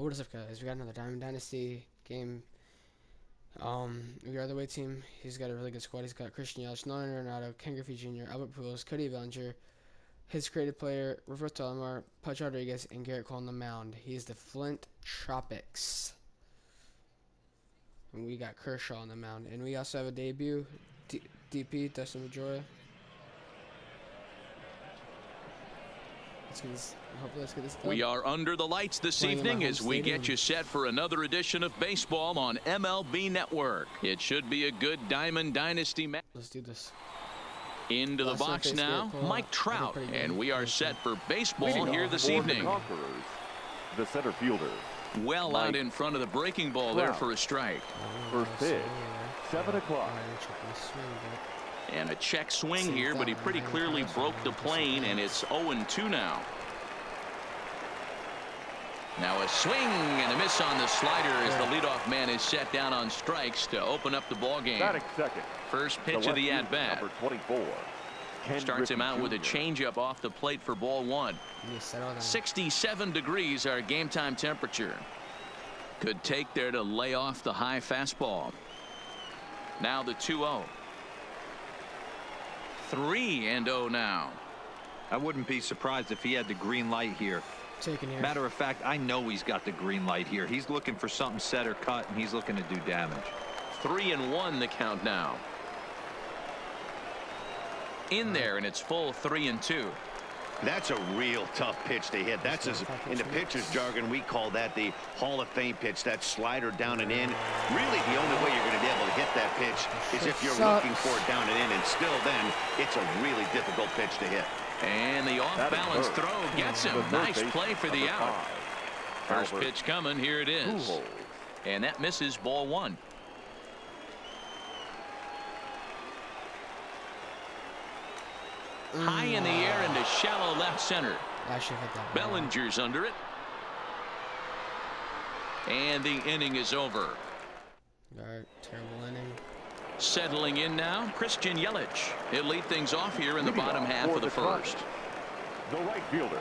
what is up, guys? We got another Diamond Dynasty game. We got the away team. He's got a really good squad. He's got Christian Yelich, Nolan Arenado, Ken Griffey Jr., Albert Pujols, Cody Bellinger, his creative player, Roberto Alomar, Pudge Rodriguez, and Garrett Cole on the mound. He's the Flint Tropics. And we got Kershaw on the mound. And we also have a debut, DP, Dustin Pedroia. Hopefully let's get this done. We are under the lights this evening as we get you set for another edition of baseball on MLB Network. It should be a good Diamond Dynasty match. Let's do this. Into the box now, Mike Trout, and we are set for baseball here this evening. The center fielder. Well out in front of the breaking ball there for a strike. First pitch, 7 o'clock. And a check swing here, but he pretty clearly broke the plane, and it's 0-2 now. Now a swing and a miss on the slider as the leadoff man is set down on strikes to open up the ball game. Second. First pitch of the at-bat. Number 24. Starts him out with a changeup off the plate for ball one. 67 degrees our game time temperature. Good take there to lay off the high fastball. Now the 2-0. 3-0 now. I wouldn't be surprised if he had the green light here. Matter of fact, I know he's got the green light here. He's looking for something set or cut, and he's looking to do damage. 3-1 the count now. In there, and it's full 3-2. That's a real tough pitch to hit. That's in the pitcher's jargon, we call that the Hall of Fame pitch. That slider down and in. Really, the only way you're going to be able to hit that pitch is if you're looking for it down and in, and still then, it's a really difficult pitch to hit. And the off-balance throw gets him. Nice play for the out. First pitch coming. Here it is. And that misses ball one. High in the air into shallow left center. Bellinger's under it. And the inning is over. Alright, terrible inning. Settling in now, Christian Yelich. He'll lead things off here in the bottom half of the first. The right fielder,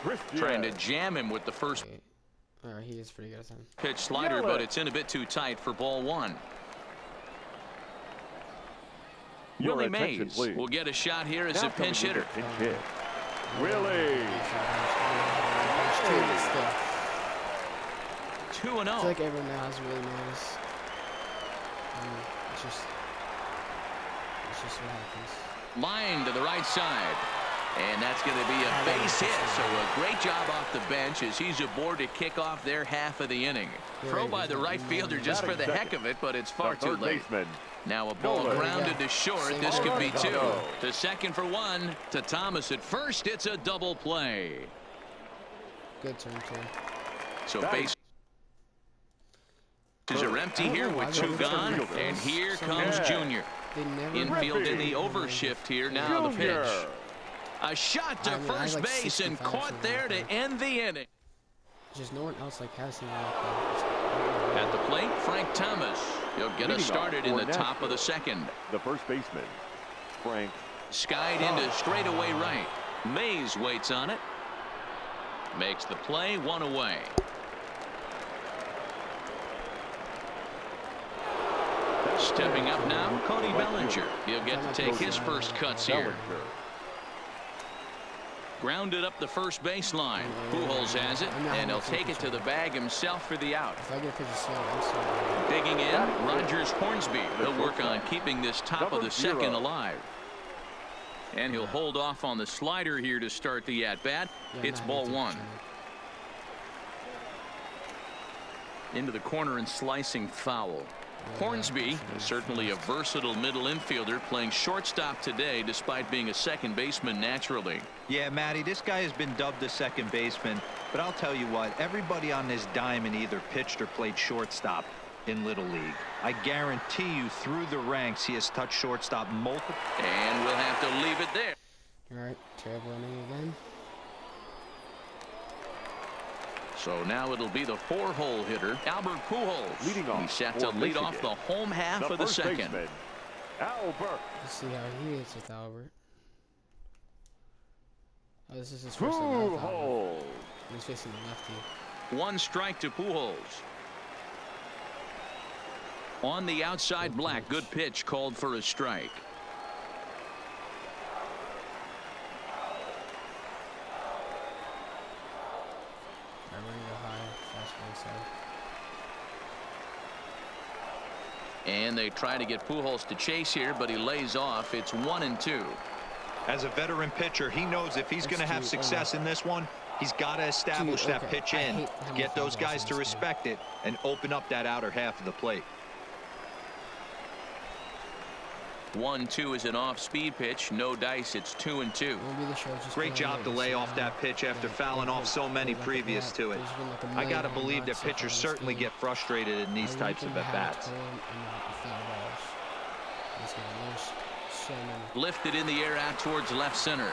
Christian. Trying to jam him with the first. Alright, he is pretty good at him. Pitch slider, but it's in a bit too tight for ball one. Willie Mays will get a shot here as a pinch hitter. Willie. 2-0. I feel like everyone now has Willie Mays. It's just what happens. Line to the right side. And that's going to be a base hit. So a great job off the bench as he's aboard to kick off their half of the inning. Throw by the right fielder just for the heck of it, but it's far too late. Now a ball grounded to short. This could be two. To second for one. To Thomas at first. It's a double play. Good turn, too. So bases are empty here with two gone. And here comes Junior. Infield in the overshift here. Now the pitch. A shot to first base and caught there to end the inning. Just no one else has him like that. At the plate, Frank Thomas. He'll get us started in the top of the second. The first baseman, Frank. Skied into straightaway right. Mays waits on it. Makes the play, one away. Stepping up now, Cody Bellinger. He'll get to take his first cuts here. Grounded up the first baseline. Pujols has it, and he'll take it to the bag himself for the out. Digging in, Rogers Hornsby. He'll work on keeping this top of the second alive. And he'll hold off on the slider here to start the at-bat. It's ball one. Into the corner and slicing foul. Hornsby is certainly a versatile middle infielder, playing shortstop today despite being a second baseman naturally. Yeah, Matty, this guy has been dubbed a second baseman, but I'll tell you what, everybody on this diamond either pitched or played shortstop in Little League. I guarantee you through the ranks he has touched shortstop multiple. And we'll have to leave it there. All right, terrible inning again. So now it'll be the four-hole hitter, Albert Pujols. Leading off. He's set to lead off the home half of the second. Baseman, Albert. Let's see how he is with Albert. Oh, this is his first at left. He's facing the lefty. 1 strike to Pujols. On the outside, Black. Good pitch called for a strike. And they try to get Pujols to chase here, but he lays off. It's 1-2. As a veteran pitcher, he knows if he's going to have success in this one, he's got to establish that pitch in, get those guys to respect it, and open up that outer half of the plate. 1-2 is an off-speed pitch. No dice. It's 2-2. Great job to lay off that pitch after fouling off so many previous to it. I got to believe that pitchers certainly get frustrated in these types of at-bats. Lifted in the air out towards left center.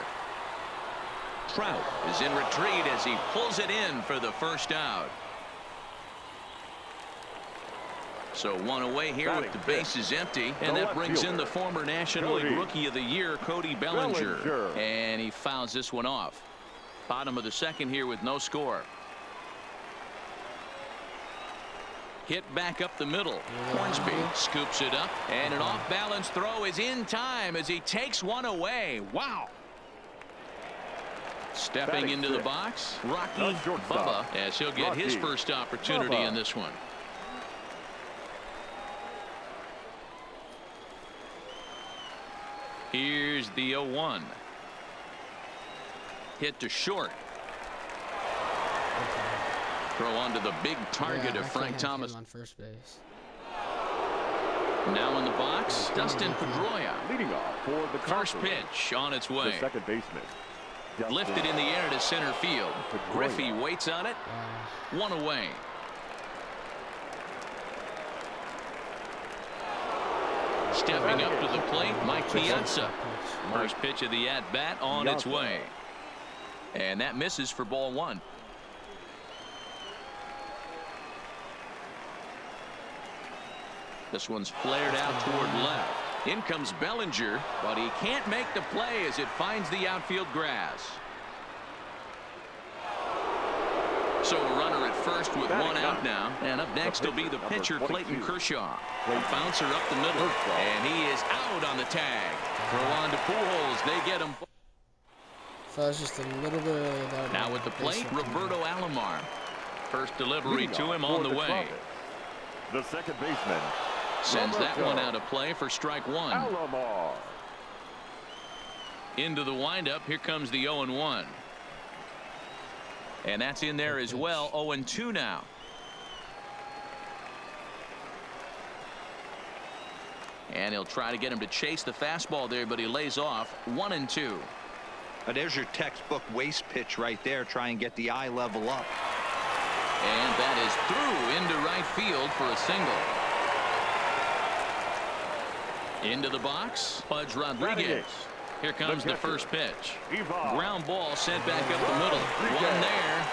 Trout is in retreat as he pulls it in for the first out. So 1 away here with the bases empty, and that brings in the former National League Rookie of the Year, Cody Bellinger, and he fouls this one off. Bottom of the second here with no score. Hit back up the middle. Hornsby scoops it up, and an off-balance throw is in time as he takes one away. Wow. Stepping into the box, Rocky Bubba, as he'll get his first opportunity in this one. Here's the 0-1. Hit to short. Throw onto the big target of Frank Thomas. On first base. Now in the box, Dustin Pedroia. Leading off for the First pitch on its way. The second baseman. Lifted in the air to center field. Griffey waits on it. 1 away. Stepping up to the plate, Mike Piazza. First pitch of the at-bat on its way. And that misses for ball 1. This one's flared out toward left. In comes Bellinger, but he can't make the play as it finds the outfield grass. So a runner at first with 1 out now. And up next will be the pitcher, Clayton Kershaw. Bouncer up the middle, and he is out on the tag. Throw on to Pujols. They get him. So it's just a little bit early. Now at the plate, Roberto Alomar. First delivery to him on the way. The second baseman sends that one out of play for strike 1. Alomar. Into the windup. Here comes the 0-1. And that's in there as well. 0-2 now. And he'll try to get him to chase the fastball there, but he lays off. 1-2. There's your textbook waste pitch right there. Try and get the eye level up. And that is through into right field for a single. Into the box, Pudge Rodriguez. Here comes the first pitch. Ground ball sent back up the middle. One there.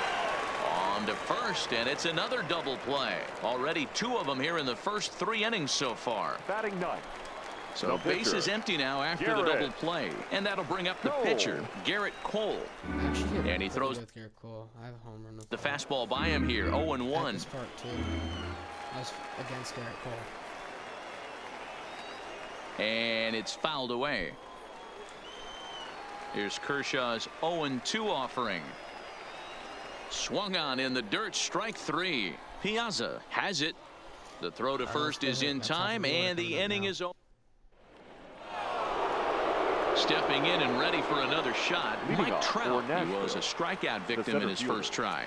On to first, and it's another double play. Already 2 of them here in the first 3 innings so far. Batting ninth. So base is empty now after the double play. And that'll bring up the pitcher, Garrett Cole. And he throws the fastball by him here. 0-1. This part too. That's against Garrett Cole. And it's fouled away. Here's Kershaw's 0-2 offering. Swung on in the dirt, strike 3. Piazza has it. The throw to first is in time, and the inning is over. Stepping in and ready for another shot, Mike Trout. He was a strikeout victim in his first try.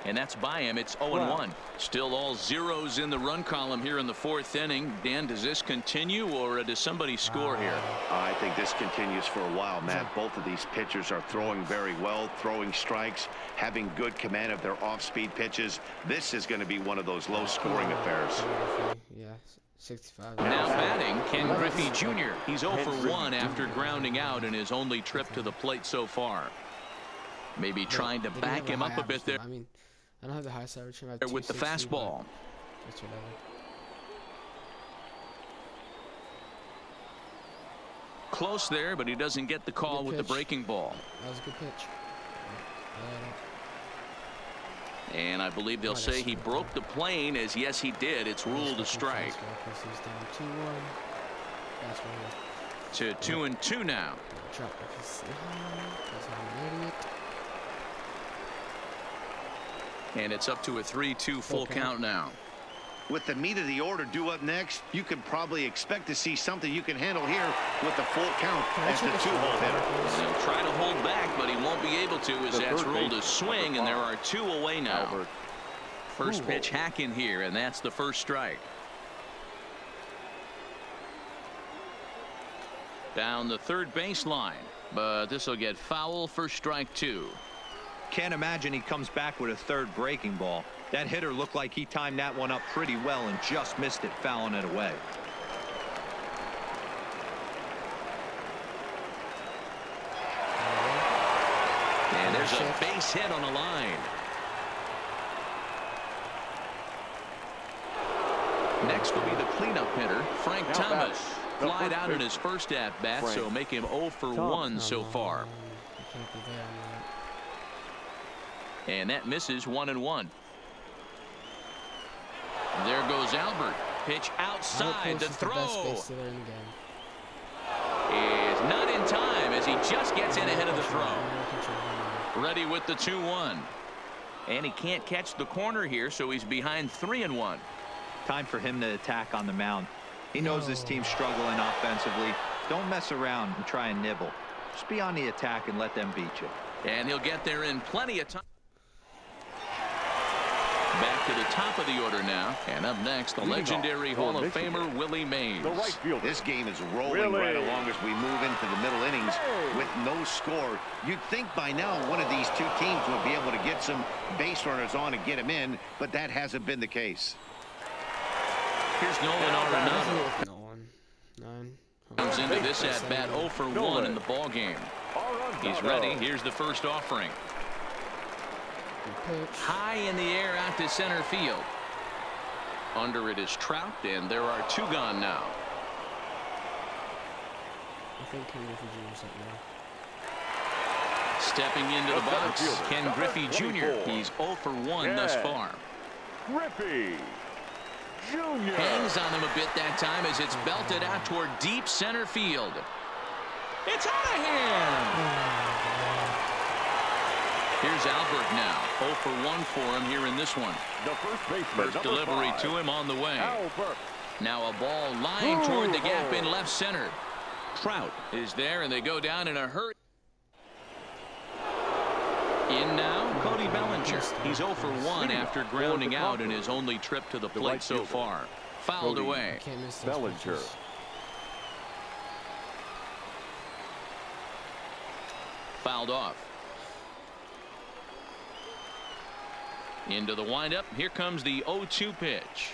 And that's by him. It's 0-1. Still all zeros in the run column here in the 4th inning. Dan, does this continue, or does somebody score here? I think this continues for a while, Matt. Both of these pitchers are throwing very well, throwing strikes, having good command of their off-speed pitches. This is going to be one of those low-scoring affairs. Yeah, 65. Now batting, Ken Griffey Jr. He's 0 for 1 after grounding out in his only trip to the plate so far. Maybe trying to back him up a bit there. I mean, I don't have the highest average. With the fastball. That's whatever. Close there, but he doesn't get the call with the breaking ball. That was a good pitch. And I believe they'll say he broke the plane, as yes, he did. It's ruled a strike. To 2-2 now. And it's up to a 3-2 full count now. With the meat of the order due up next, you can probably expect to see something you can handle here with the full count as the 2-hole hitter. He'll try to hold back, but he won't be able to, as that's ruled a swing, and there are 2 away now. First pitch hacking here, and that's the first strike. Down the third baseline, but this will get foul for strike 2. Can't imagine he comes back with a third breaking ball. That hitter looked like he timed that one up pretty well and just missed it, fouling it away. And there's a base hit on the line. Next will be the cleanup hitter, Frank Thomas. Flied out in his first at-bat, so make him 0 for 1 so far. And that misses 1-1. There goes Albert. Pitch outside. The throw is not in time, as he just gets in ahead of the throw. Ready with the 2-1. And he can't catch the corner here, so he's behind 3-1. Time for him to attack on the mound. He knows this team's struggling offensively. Don't mess around and try and nibble. Just be on the attack and let them beat you. And he'll get there in plenty of time. Back to the top of the order now. And up next, the legendary Hall of Famer Willie Mays. This game is rolling right along as we move into the middle innings with no score. You'd think by now one of these two teams would be able to get some base runners on and get them in, but that hasn't been the case. Here's Nolan Arenado. Comes into this at bat 0 for 1 in the ball game. He's ready. Here's the first offering. High in the air out to center field. Under it is Trout, and there are 2 gone now. Stepping into the box, Ken Griffey Jr. He's 0 for 1 thus far. Griffey Jr. Hangs on him a bit that time as it's belted out toward deep center field. It's out of here. Here's Albert now. 0 for 1 for him here in this one. The first delivery to him on the way. Albert. Now a ball lined toward the gap in left center. Trout is there, and they go down in a hurry. In now, Cody Bellinger. He's 0 for 1 after grounding out in his only trip to the plate so far. Fouled away. Bellinger. Fouled off. Into the windup. Here comes the 0-2 pitch.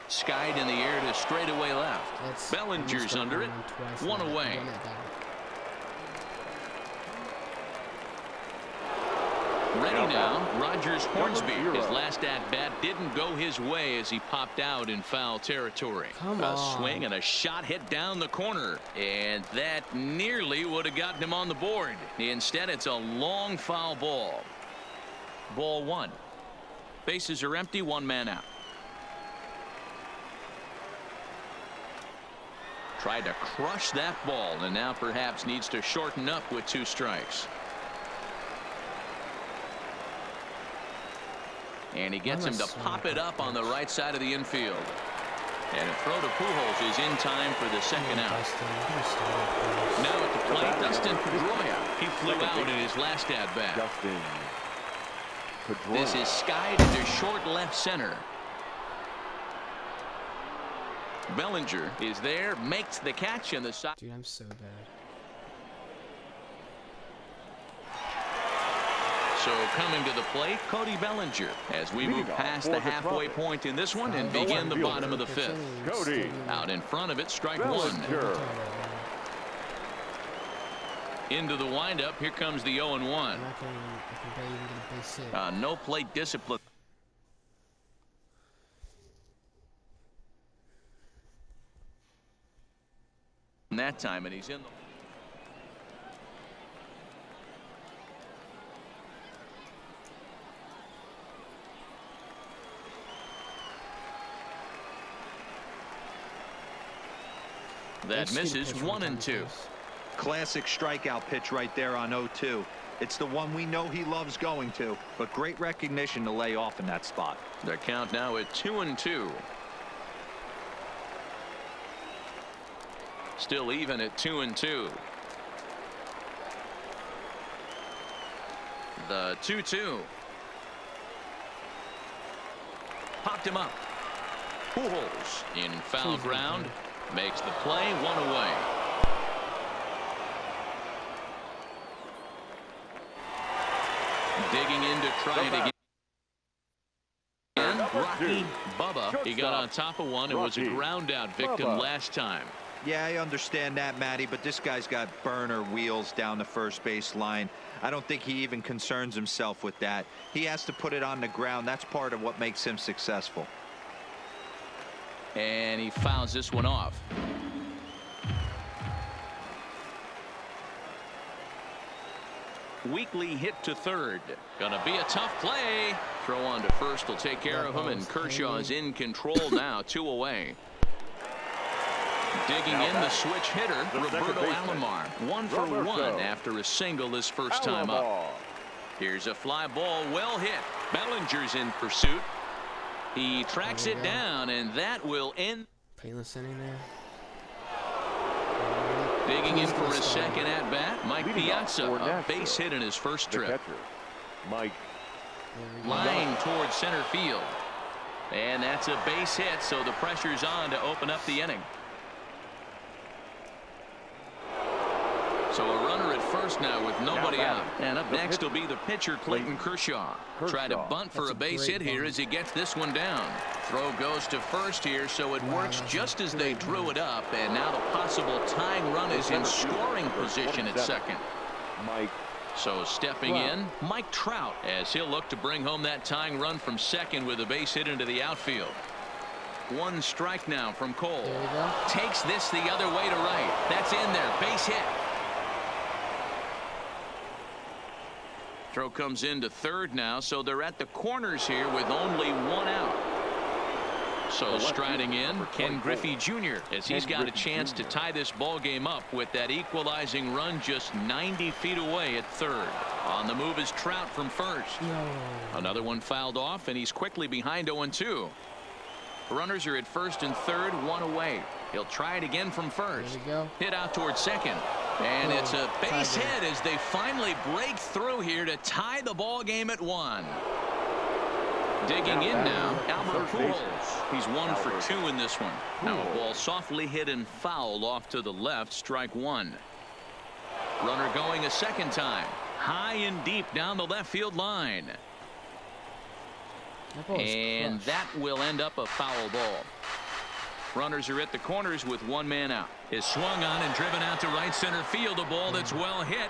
Skied in the air to straightaway left. Bellinger's under it. 1 away. Ready now, Rogers Hornsby. His last at-bat didn't go his way as he popped out in foul territory. A swing and a shot hit down the corner, and that nearly would have gotten him on the board. Instead, it's a long foul ball. Ball 1. Bases are empty, 1 man out. Tried to crush that ball, and now perhaps needs to shorten up with 2 strikes. And he gets him to pop it up on the right side of the infield. And a throw to Pujols is in time for the second out. Now at the plate, Dustin Pedroia. He flew out in his last at-bat. This is skied into short left center. Bellinger is there, makes the catch, and the side. Dude, I'm so bad. So coming to the plate, Cody Bellinger, as we move past the halfway point in this one and begin the bottom of the 5th. Cody. Out in front of it, strike 1. Into the windup, here comes the 0-1. No plate discipline. That time, and he's in the. That misses 1-2. Classic strikeout pitch right there on 0-2. It's the one we know he loves going to, but great recognition to lay off in that spot. The count now at 2-2. Still even at 2-2. The 2-2. Popped him up. Pujols in foul ground. Makes the play, 1 away. Digging in to try it again. Rocky Bubba. He got on top of one and was a ground out victim last time. Yeah, I understand that, Matty, but this guy's got burner wheels down the first base line. I don't think he even concerns himself with that. He has to put it on the ground. That's part of what makes him successful. And he fouls this one off. Weekly hit to third. Gonna be a tough play. Throw on to first will take care of him, and Kershaw is in control now, 2 away. Digging in the switch hitter, Roberto Alomar. 1 for 1 after a single this first time up. Here's a fly ball, well hit. Bellinger's in pursuit. He tracks it down, and that will end. Painless inning there. Digging in for his second at bat, Mike Piazza, a base hit in his first trip. Mike. Line towards center field. And that's a base hit, so the pressure's on to open up the inning. So a runner at first now with nobody out. And up next will be the pitcher, Clayton Kershaw. Try to bunt for a base hit here as he gets this one down. Throw goes to first here, so it works just as they drew it up. And now the possible tying run is in scoring position at second. Mike. So stepping in, Mike Trout, as he'll look to bring home that tying run from second with a base hit into the outfield. 1 strike now from Cole. Takes this the other way to right. That's in there. Base hit. Throw comes into third now, so they're at the corners here with only 1 out. So striding in, Ken Griffey Jr. as he's got a chance to tie this ball game up with that equalizing run just 90 feet away at third. On the move is Trout from first. Another one fouled off, and he's quickly behind 0-2. Runners are at first and third, 1 away. He'll try it again from first. Hit out towards second. And it's a base hit as they finally break through here to tie the ball game at 1. Digging in now, Albert Pujols. He's 1 for 2 in this one. Now a ball softly hit and fouled off to the left, strike 1. Runner going a second time. High and deep down the left field line. And that will end up a foul ball. Runners are at the corners with 1 man out. Is swung on and driven out to right center field. A ball that's well hit.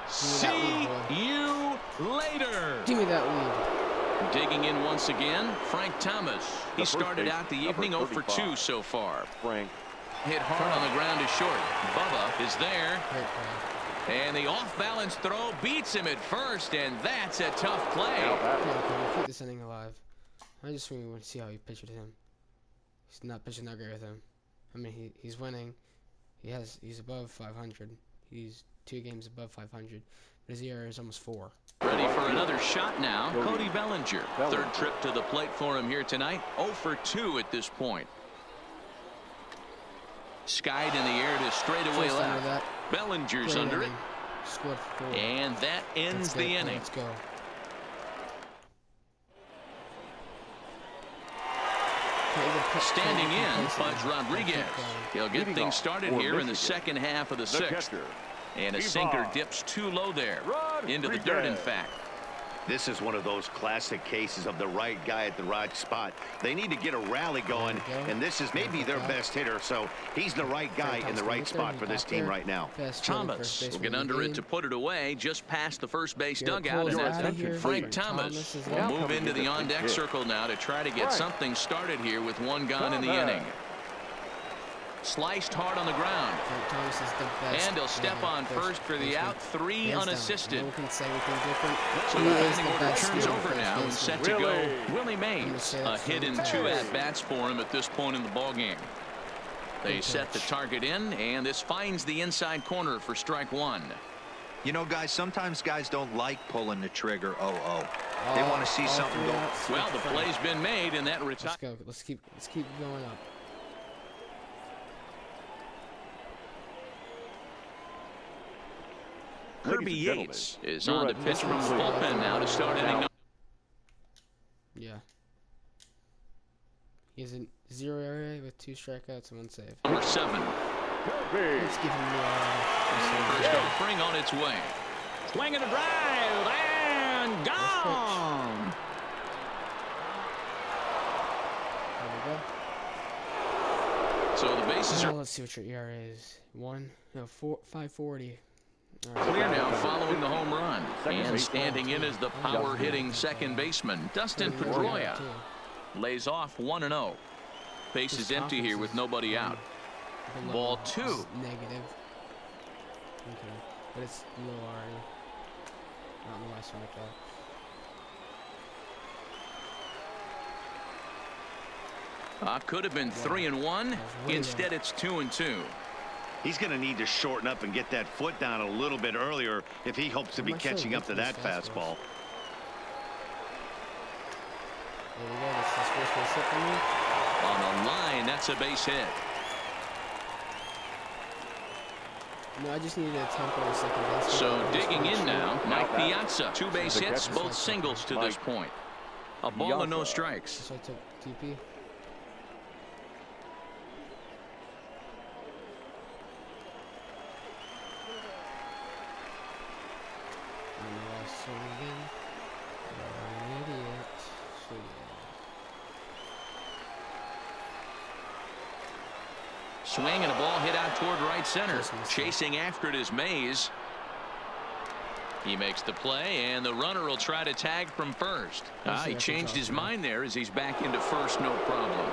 See you later. Give me that lead. Digging in once again, Frank Thomas. He started out the evening 0 for 2 so far. Frank. Hit hard on the ground is short. Bubba is there. And the off-balance throw beats him at first, and that's a tough play. Keep this inning alive. I just really want to see how he pitched with him. He's not pitching that great with him. I mean, he's winning. He's above 500. He's 2 games above 500. But his ERA is almost 4. Ready for another shot now. Cody Bellinger. Third trip to the plate for him here tonight. 0 for 2 at this point. Skied in the air to straightaway left. Bellinger's under it. Scored 4. And that ends the inning. Let's go. Standing in, Pudge Rodriguez. He'll get things started here in the second half of the 6th. And a sinker dips too low there. Into the dirt, in fact. This is one of those classic cases of the right guy at the right spot. They need to get a rally going, and this is maybe their best hitter, so he's the right guy in the right spot for this team right now. Thomas will get under it to put it away just past the first base dugout, and that's Frank Thomas will move into the on-deck circle now to try to get something started here with 1 gone in the inning. Sliced hard on the ground. And he'll step on first for the out. 3 unassisted. No one can say anything different. So the batting order turns over now and set to go. Willie Mays, a hit in 2 at-bats for him at this point in the ballgame. They set the target in, and this finds the inside corner for strike one. You know, guys, sometimes guys don't like pulling the trigger 0-0. They want to see something go. Well, the play's been made, and that Let's go. Let's keep going up. Kirby Yates is on the pitch from the bullpen now to start inning. Yeah. He has a 0 ERA with 2 strikeouts and 1 save. Number 7. Let's give him First offering on its way. Swing and a drive, and gone. There we go. So the bases are. Let's see what your ERA is. 540. Clear now following the home run. And standing in is the power-hitting second baseman, Dustin Pedroia. Lays off 1-0. Base is empty here with nobody out. Ball 2. Negative. Okay. But it's low already. Not in the last one I thought. Could have been 3-1. Instead, it's 2-2. He's going to need to shorten up and get that foot down a little bit earlier if he hopes to be catching up to that fastball. There we go. That's his first base hit for me. On the line, that's a base hit. No, I just needed a temporary second base. So digging in now, Mike Piazza. 2 base hits, both singles to this point. A ball and no strikes. So I took TP. Swing and a ball hit out toward right center. Chasing after it is Mays. He makes the play, and the runner will try to tag from first. He changed his mind there as he's back into first, no problem.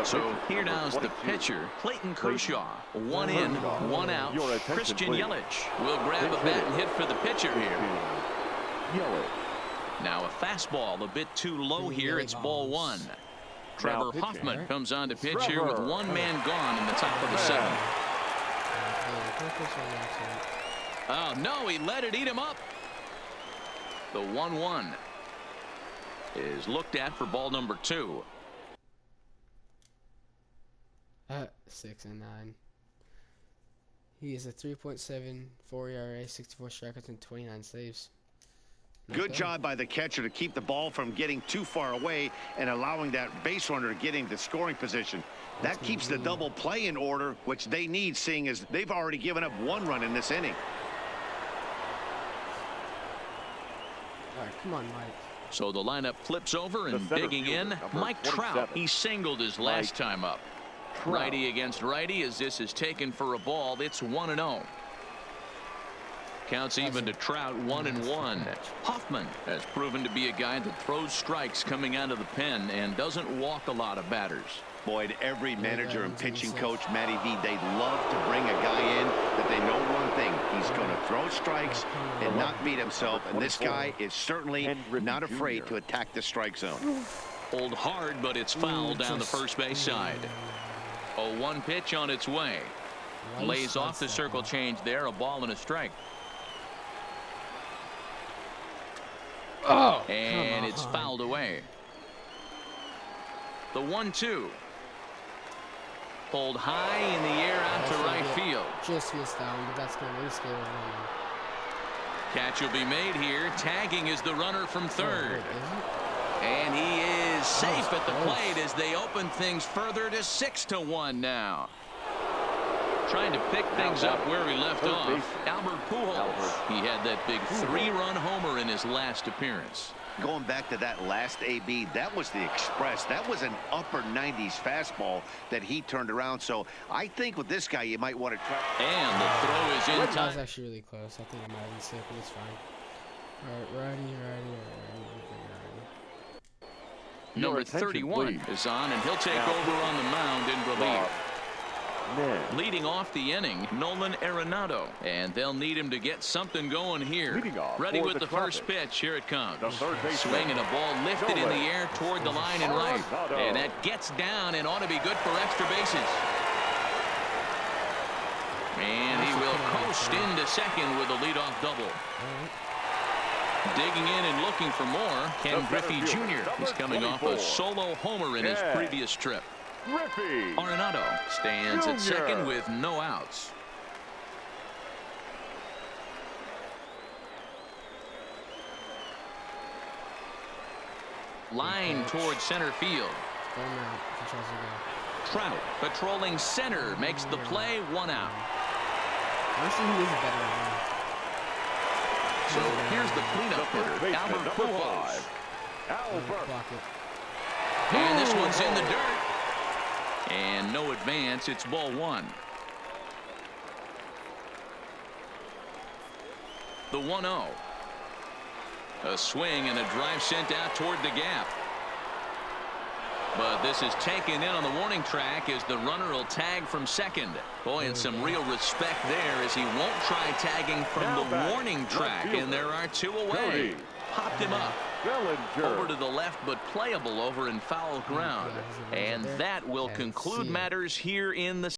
So here now's the pitcher, Clayton Kershaw. 1 in, 1 out. Christian Yelich will grab a bat and hit for the pitcher here. Now a fastball a bit too low here. It's ball 1. Trevor Hoffman comes on to pitch here with 1 man gone in the top of the 7th. Oh, no, he let it eat him up. The 1-1 is looked at for ball number 2. 6 and 9. He is a 3.74 ERA, 64 strikeouts, and 29 saves. Good job by the catcher to keep the ball from getting too far away and allowing that base runner to get into scoring position. That keeps the double play in order, which they need, seeing as they've already given up 1 run in this inning. All right, come on, Mike. So the lineup flips over, and digging in, Mike Trout. He singled his last time up. Righty against righty as this is taken for a ball. It's 1-0. Counts even to Trout, 1-1. Hoffman has proven to be a guy that throws strikes coming out of the pen and doesn't walk a lot of batters. Boyd, every manager and pitching coach, Matty V, they love to bring a guy in that they know one thing. He's going to throw strikes and not beat himself. And this guy is certainly not afraid to attack the strike zone. Pulled hard, but it's fouled down the first base side. 0-1 pitch on its way. Lays off the circle change there. A ball and a strike. Oh, and it's fouled away. The 1-2. Pulled high in the air out to right field. Just missed that one, but that's going to really scare him. Catch will be made here. Tagging is the runner from third. And he is safe at the plate as they open things further to 6-1 now. Trying to pick things up where he left off. Albert Pujols. He had that big 3-run homer in his last appearance. Going back to that last AB, that was the express. That was an upper 90s fastball that he turned around. So I think with this guy, you might want to try. And the throw is in time. That was actually really close. I think I might have been sick, but it's fine. All right, righty. Number 31 is on, and he'll take over on the mound in relief. Leading off the inning, Nolan Arenado. And they'll need him to get something going here. Ready with the first pitch. Here it comes. Swing and a ball lifted in the air toward the line and right. And that gets down and ought to be good for extra bases. And he will coast into second with a leadoff double. Digging in and looking for more, Ken Griffey Jr. He's coming off a solo homer in his previous trip. Arenado stands at second with no outs. Line towards center field. Trout patrolling center makes the play, 1 out. So here's the cleanup hitter, Albert Pujols. And this one's in the dirt. And no advance. It's ball 1. The 1-0. A swing and a drive sent out toward the gap. But this is taken in on the warning track as the runner will tag from second. Boy, and some real respect there as he won't try tagging from the warning track. And there are 2 away. Popped him up. Over to the left, but playable over in foul ground. And that will conclude matters here in the